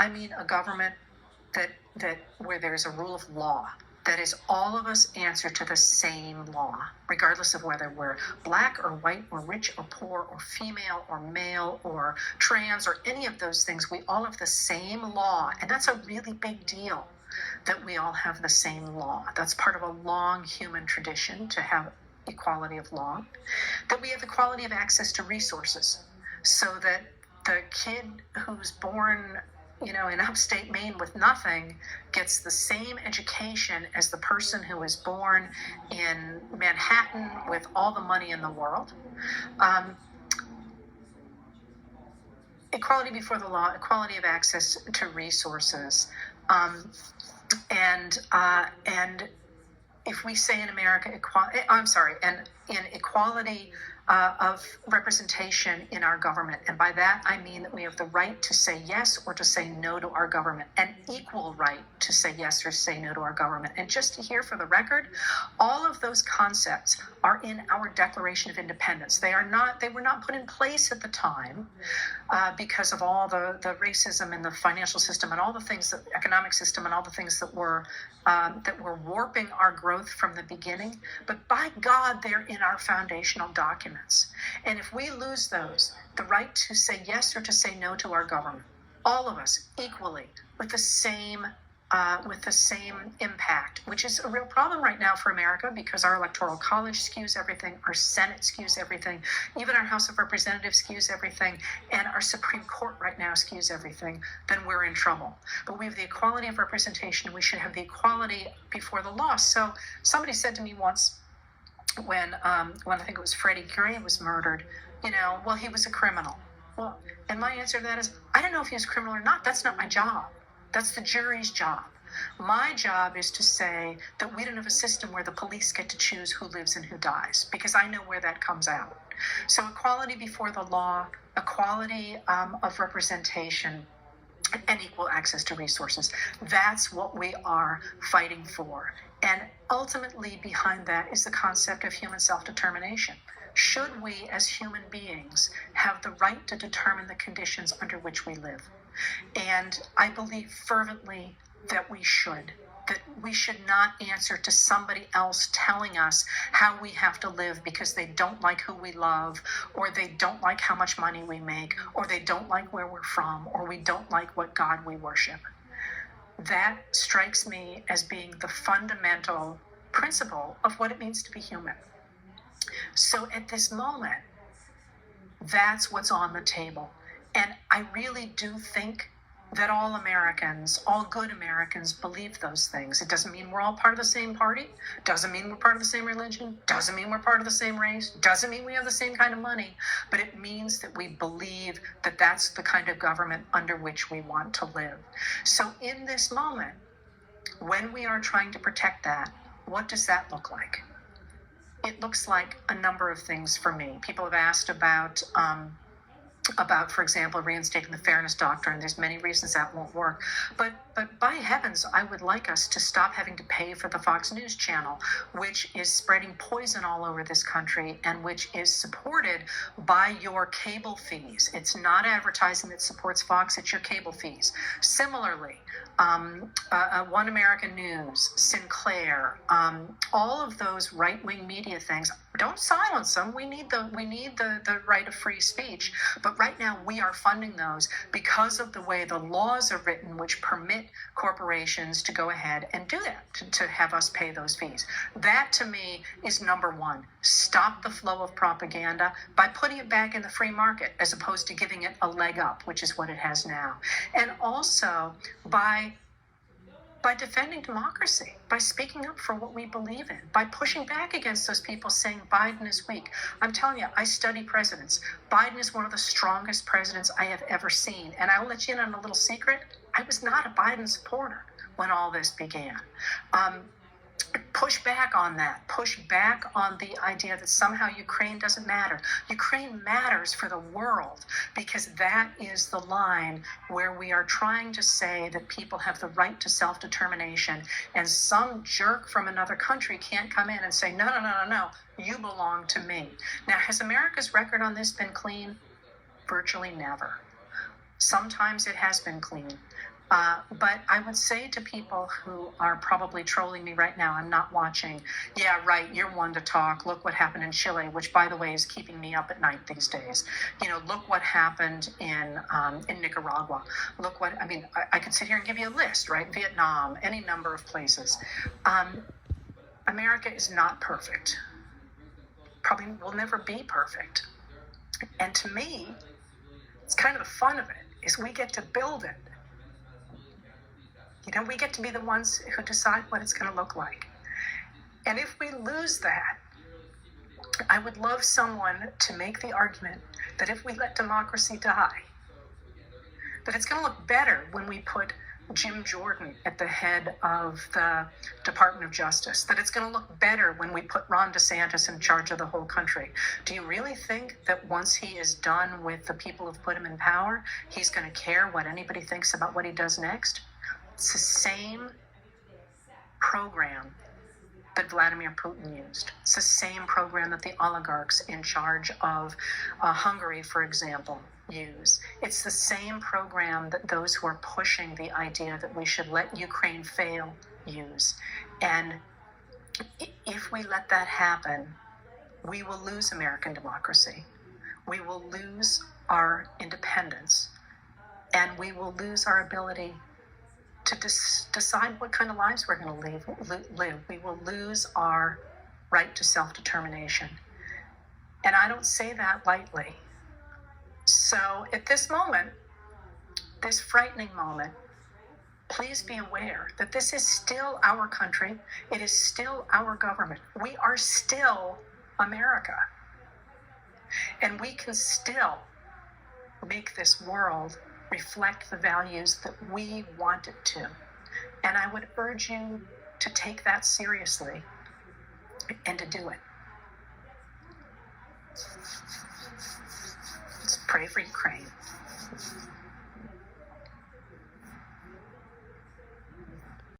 I mean a government that where there's a rule of law, that is all of us answer to the same law, regardless of whether we're black or white or rich or poor or female or male or trans or any of those things. We all have the same law, and that's a really big deal, that we all have the same law. That's part of a long human tradition to have equality of law, that we have equality of access to resources, so that the kid who's born in upstate Maine with nothing gets the same education as the person who is born in Manhattan with all the money in the world. Equality before the law, equality of access to resources, and if we say in America, and in equality of representation in our government. And by that, I mean that we have the right to say yes or to say no to our government, an equal right to say yes or say no to our government. And just to hear for the record, all of those concepts are in our Declaration of Independence. They were not put in place at the time because of all the racism in the financial system and all the things, the economic system and all the things that were warping our growth from the beginning. But by God, they're in our foundational documents. And if we lose those, the right to say yes or to say no to our government, all of us equally, with the same impact, which is a real problem right now for America, because our Electoral College skews everything, our Senate skews everything, even our House of Representatives skews everything, and our Supreme Court right now skews everything, then we're in trouble. But we have the equality of representation, and we should have the equality before the law. So somebody said to me once, when I think it was Freddie Gray was murdered, well, he was a criminal. Well, and my answer to that is, I don't know if he was a criminal or not. That's not my job. That's the jury's job. My job is to say that we don't have a system where the police get to choose who lives and who dies, because I know where that comes out. So equality before the law, equality of representation, and equal access to resources. That's what we are fighting for. And ultimately behind that is the concept of human self-determination. Should we as human beings have the right to determine the conditions under which we live? And I believe fervently that we should. That we should not answer to somebody else telling us how we have to live because they don't like who we love, or they don't like how much money we make, or they don't like where we're from, or we don't like what God we worship. That strikes me as being the fundamental principle of what it means to be human. So at this moment, that's what's on the table. And I really do think that all Americans, all good Americans, believe those things. It doesn't mean we're all part of the same party. Doesn't mean we're part of the same religion. Doesn't mean we're part of the same race. Doesn't mean we have the same kind of money. But it means that we believe that that's the kind of government under which we want to live. So in this moment, when we are trying to protect that, what does that look like? It looks like a number of things for me. People have asked about, for example, reinstating the fairness doctrine. There's many reasons that won't work. But by heavens, I would like us to stop having to pay for the Fox News channel, which is spreading poison all over this country and which is supported by your cable fees. It's not advertising that supports Fox, it's your cable fees. Similarly, One American News, Sinclair, all of those right-wing media things, don't silence them. We need the right of free speech. But right now we are funding those because of the way the laws are written, which permit corporations to go ahead and do that, to have us pay those fees. That to me is number one. Stop the flow of propaganda by putting it back in the free market as opposed to giving it a leg up, which is what it has now. And also by defending democracy, by speaking up for what we believe in, by pushing back against those people saying Biden is weak. I'm telling you, I study presidents. Biden is one of the strongest presidents I have ever seen. And I'll let you in on a little secret. I was not a Biden supporter when all this began. Push back on that. Push back on the idea that somehow Ukraine doesn't matter. Ukraine matters for the world, because that is the line where we are trying to say that people have the right to self-determination, and some jerk from another country can't come in and say, no, you belong to me. Now, has America's record on this been clean? Virtually never. Sometimes it has been clean. But I would say to people who are probably trolling me right now, I'm not watching. Yeah, right, you're one to talk. Look what happened in Chile, which, by the way, is keeping me up at night these days. Look what happened in Nicaragua. Look what, I could sit here and give you a list, right? Vietnam, any number of places. America is not perfect. Probably will never be perfect. And to me, it's kind of the fun of it, is we get to build it. We get to be the ones who decide what it's going to look like. And if we lose that, I would love someone to make the argument that if we let democracy die, that it's going to look better when we put Jim Jordan at the head of the Department of Justice, that it's going to look better when we put Ron DeSantis in charge of the whole country. Do you really think that once he is done with the people who've put him in power, he's going to care what anybody thinks about what he does next? It's the same program that Vladimir Putin used. It's the same program that the oligarchs in charge of Hungary, for example, use. It's the same program that those who are pushing the idea that we should let Ukraine fail use. And if we let that happen, we will lose American democracy. We will lose our independence. And we will lose our ability to decide what kind of lives we're going to live. We will lose our right to self-determination. And I don't say that lightly. So at this moment, this frightening moment, please be aware that this is still our country. It is still our government. We are still America. And we can still make this world reflect the values that we want it to. And I would urge you to take that seriously and to do it. Let's pray for Ukraine.